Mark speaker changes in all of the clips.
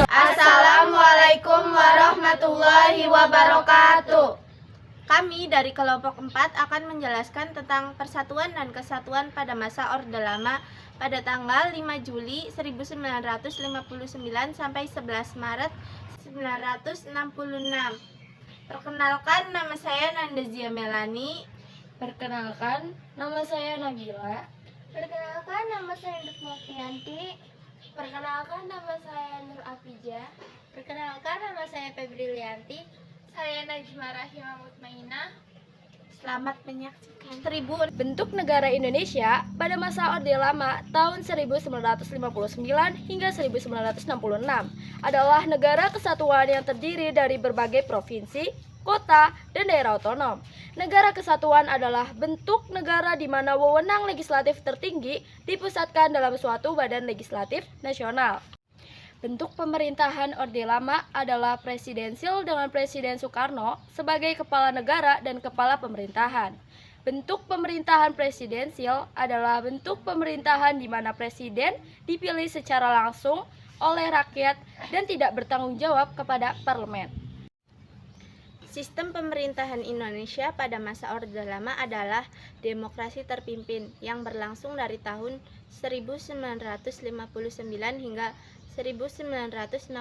Speaker 1: Assalamualaikum warahmatullahi wabarakatuh. Kami dari kelompok 4 akan menjelaskan tentang persatuan dan kesatuan pada masa Orde Lama pada tanggal 5 Juli 1959 sampai 11 Maret 1966. Perkenalkan, nama saya Nandazia Melani.
Speaker 2: Perkenalkan, nama saya Nabila.
Speaker 3: Perkenalkan, nama saya Nurmawati.
Speaker 2: Perkenalkan, nama saya Nur Afija.
Speaker 3: Perkenalkan, nama saya Febrilianti.
Speaker 2: Saya Najma Rahimah Mutmainah.
Speaker 1: Selamat menyaksikan.
Speaker 2: Bentuk negara Indonesia pada masa Orde Lama tahun 1959 hingga 1966 adalah negara kesatuan yang terdiri dari berbagai provinsi, kota, dan daerah otonom. Negara kesatuan adalah bentuk negara di mana wewenang legislatif tertinggi dipusatkan dalam suatu badan legislatif nasional. Bentuk pemerintahan Orde Lama adalah presidensil dengan Presiden Soekarno sebagai kepala negara dan kepala pemerintahan. Bentuk pemerintahan presidensil adalah bentuk pemerintahan di mana presiden dipilih secara langsung oleh rakyat dan tidak bertanggung jawab kepada parlemen.
Speaker 1: Sistem pemerintahan Indonesia pada masa Orde Lama adalah demokrasi terpimpin yang berlangsung dari tahun 1959 hingga 1966,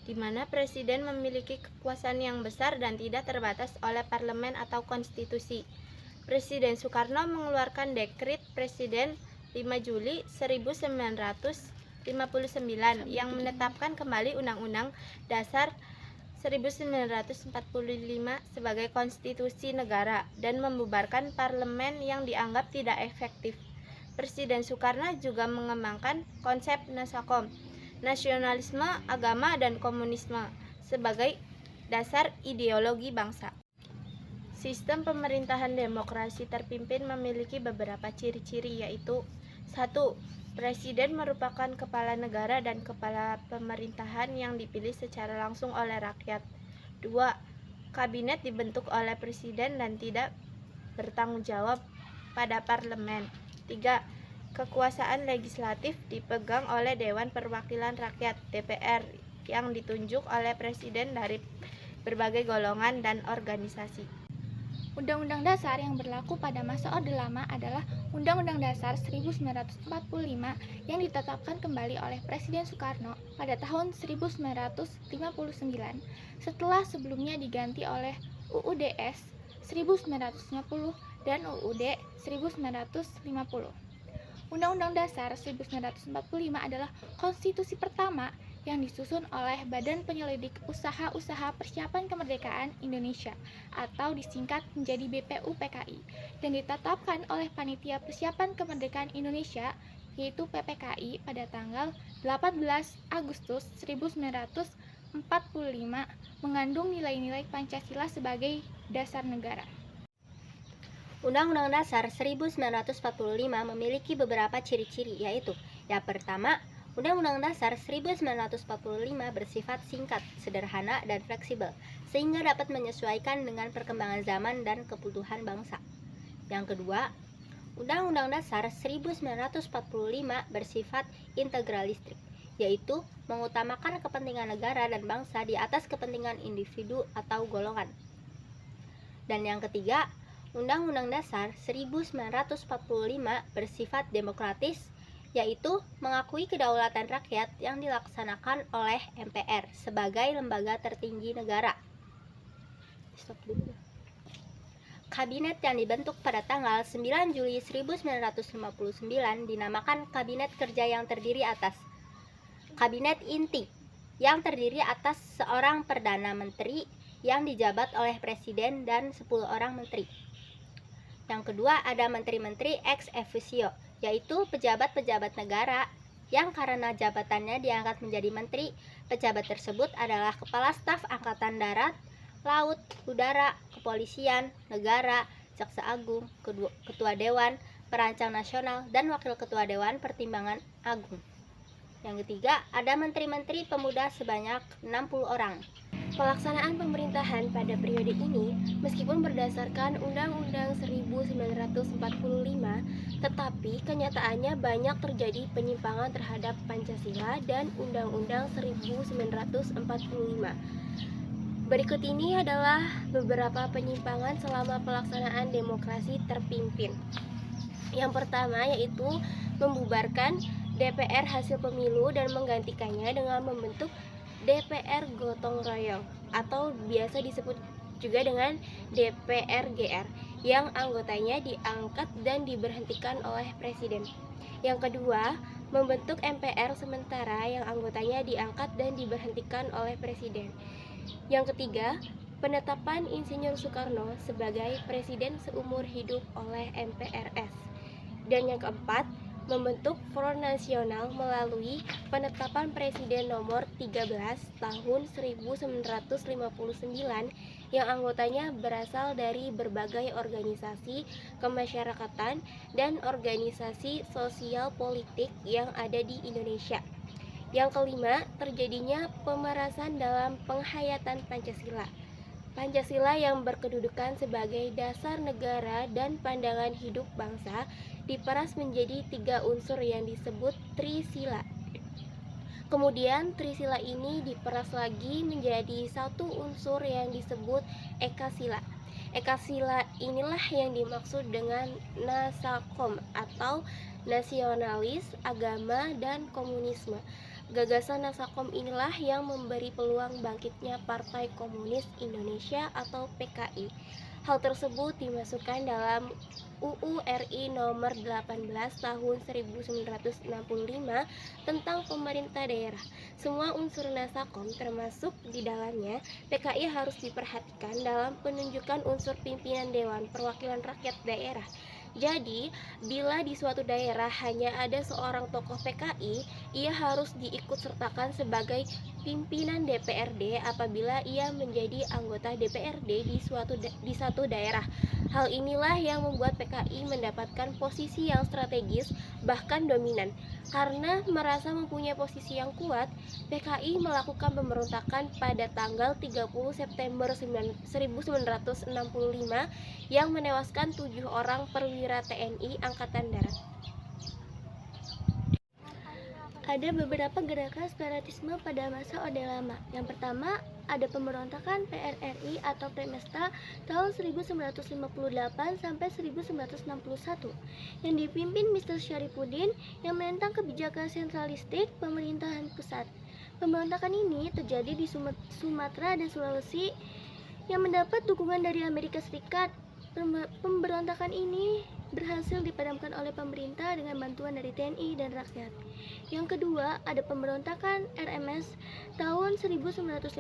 Speaker 1: di mana presiden memiliki kekuasaan yang besar dan tidak terbatas oleh parlemen atau konstitusi. Presiden Soekarno mengeluarkan dekret Presiden 5 Juli 1959 yang menetapkan kembali Undang-Undang Dasar 1945 sebagai konstitusi negara dan membubarkan parlemen yang dianggap tidak efektif. Presiden Soekarno juga mengembangkan konsep Nasakom, nasionalisme, agama, dan komunisme sebagai dasar ideologi bangsa. Sistem pemerintahan demokrasi terpimpin memiliki beberapa ciri-ciri, yaitu 1. Presiden merupakan kepala negara dan kepala pemerintahan yang dipilih secara langsung oleh rakyat. 2. Kabinet dibentuk oleh presiden dan tidak bertanggung jawab pada parlemen. 3. Kekuasaan legislatif dipegang oleh Dewan Perwakilan Rakyat (DPR) yang ditunjuk oleh presiden dari berbagai golongan dan organisasi.
Speaker 3: Undang-Undang Dasar yang berlaku pada masa Orde Lama adalah Undang-Undang Dasar 1945 yang ditetapkan kembali oleh Presiden Soekarno pada tahun 1959 setelah sebelumnya diganti oleh UUDS 1950 dan UUD 1950. Undang-Undang Dasar 1945 adalah konstitusi pertama yang disusun oleh Badan Penyelidik Usaha-Usaha Persiapan Kemerdekaan Indonesia atau disingkat menjadi BPUPKI dan ditetapkan oleh Panitia Persiapan Kemerdekaan Indonesia yaitu PPKI pada tanggal 18 Agustus 1945 mengandung nilai-nilai Pancasila sebagai dasar negara.
Speaker 4: Undang-Undang Dasar 1945 memiliki beberapa ciri-ciri, yaitu yang pertama, Undang-Undang Dasar 1945 bersifat singkat, sederhana, dan fleksibel, sehingga dapat menyesuaikan dengan perkembangan zaman dan kebutuhan bangsa. Yang kedua, Undang-Undang Dasar 1945 bersifat integralistik, yaitu mengutamakan kepentingan negara dan bangsa di atas kepentingan individu atau golongan. Dan yang ketiga, Undang-Undang Dasar 1945 bersifat demokratis, yaitu mengakui kedaulatan rakyat yang dilaksanakan oleh MPR sebagai lembaga tertinggi negara. Kabinet yang dibentuk pada tanggal 9 Juli 1959 dinamakan Kabinet Kerja yang terdiri atas Kabinet Inti, yang terdiri atas seorang Perdana Menteri yang dijabat oleh Presiden dan 10 orang menteri. Yang kedua, ada menteri-menteri ex officio, yaitu pejabat-pejabat negara yang karena jabatannya diangkat menjadi menteri. Pejabat tersebut adalah Kepala Staf Angkatan Darat, Laut, Udara, Kepolisian, Negara, Jaksa Agung, Ketua Dewan Perancang Nasional, dan Wakil Ketua Dewan Pertimbangan Agung. Yang ketiga, ada menteri-menteri pemuda sebanyak 60 orang.
Speaker 2: Pelaksanaan pemerintahan pada periode ini, meskipun berdasarkan Undang-Undang 1945
Speaker 4: tetapi kenyataannya banyak terjadi penyimpangan terhadap Pancasila dan Undang-Undang 1945. Berikut ini adalah beberapa penyimpangan selama pelaksanaan demokrasi terpimpin. Yang pertama yaitu membubarkan DPR hasil pemilu dan menggantikannya dengan membentuk DPR gotong royong atau biasa disebut juga dengan DPR-GR yang anggotanya diangkat dan diberhentikan oleh presiden. Yang kedua, membentuk MPR sementara yang anggotanya diangkat dan diberhentikan oleh presiden. Yang ketiga, penetapan Insinyur Soekarno sebagai presiden seumur hidup oleh MPRS. Dan yang keempat, membentuk Front Nasional melalui penetapan Presiden nomor 13 tahun 1959 yang anggotanya berasal dari berbagai organisasi kemasyarakatan dan organisasi sosial politik yang ada di Indonesia. Yang kelima, terjadinya pemerasan dalam penghayatan Pancasila. Pancasila yang berkedudukan sebagai dasar negara dan pandangan hidup bangsa diperas menjadi 3 unsur yang disebut Trisila. Kemudian Trisila ini diperas lagi menjadi 1 unsur yang disebut Ekasila. Ekasila inilah yang dimaksud dengan Nasakom atau nasionalis, agama, dan komunisme. Gagasan Nasakom inilah yang memberi peluang bangkitnya Partai Komunis Indonesia atau PKI. Hal tersebut dimasukkan dalam UU RI nomor 18 tahun 1965 tentang pemerintah daerah. Semua unsur Nasakom termasuk di dalamnya, PKI harus diperhatikan dalam penunjukan unsur pimpinan Dewan Perwakilan Rakyat Daerah. Jadi, bila di suatu daerah hanya ada seorang tokoh PKI, ia harus diikutsertakan sebagai pimpinan DPRD apabila ia menjadi anggota DPRD di satu daerah. Hal inilah yang membuat PKI mendapatkan posisi yang strategis, bahkan dominan. Karena merasa mempunyai posisi yang kuat, PKI melakukan pemberontakan pada tanggal 30 September 1965 yang menewaskan 7 orang perwira TNI Angkatan Darat.
Speaker 3: Ada beberapa gerakan separatisme pada masa Orde Lama. Yang pertama, ada pemberontakan PRRI atau Premesta tahun 1958 sampai 1961 yang dipimpin Mr. Syarifuddin yang menentang kebijakan sentralistik pemerintahan pusat. Pemberontakan ini terjadi di Sumatera dan Sulawesi yang mendapat dukungan dari Amerika Serikat. Pemberontakan ini berhasil dipadamkan oleh pemerintah dengan bantuan dari TNI dan rakyat. Yang kedua, ada pemberontakan RMS tahun 1950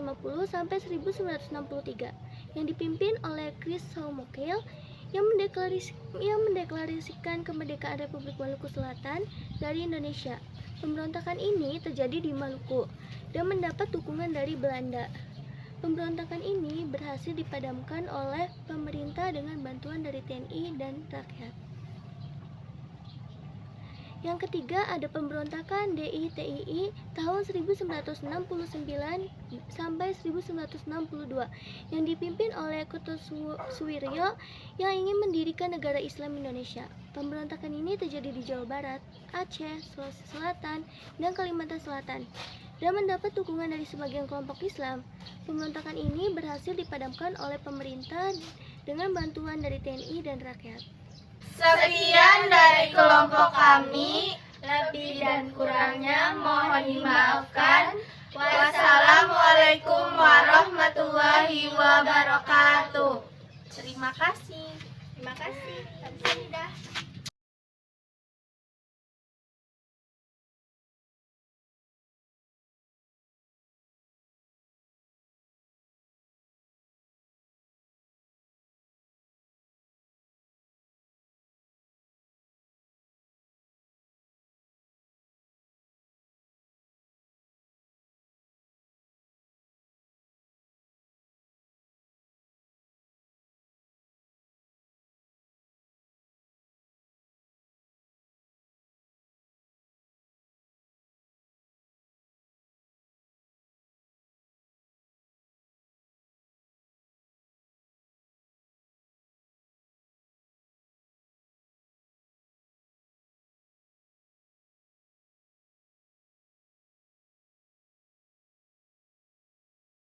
Speaker 3: sampai 1963 yang dipimpin oleh Chris Somokel yang mendeklarasikan kemerdekaan Republik Maluku Selatan dari Indonesia. Pemberontakan ini terjadi di Maluku dan mendapat dukungan dari Belanda. Pemberontakan ini berhasil dipadamkan oleh pemerintah dengan bantuan dari TNI dan rakyat. Yang ketiga, ada pemberontakan DITII tahun 1969 sampai 1962 yang dipimpin oleh Kertosuwiryo yang ingin mendirikan negara Islam Indonesia. Pemberontakan ini terjadi di Jawa Barat, Aceh, Sulawesi Selatan, dan Kalimantan Selatan dan mendapat dukungan dari sebagian kelompok Islam. Pemberontakan ini berhasil dipadamkan oleh pemerintah dengan bantuan dari TNI dan rakyat.
Speaker 1: Sekian dari kelompok kami, lebih dan kurangnya mohon dimaafkan. Wassalamualaikum warahmatullahi wabarakatuh. Terima kasih.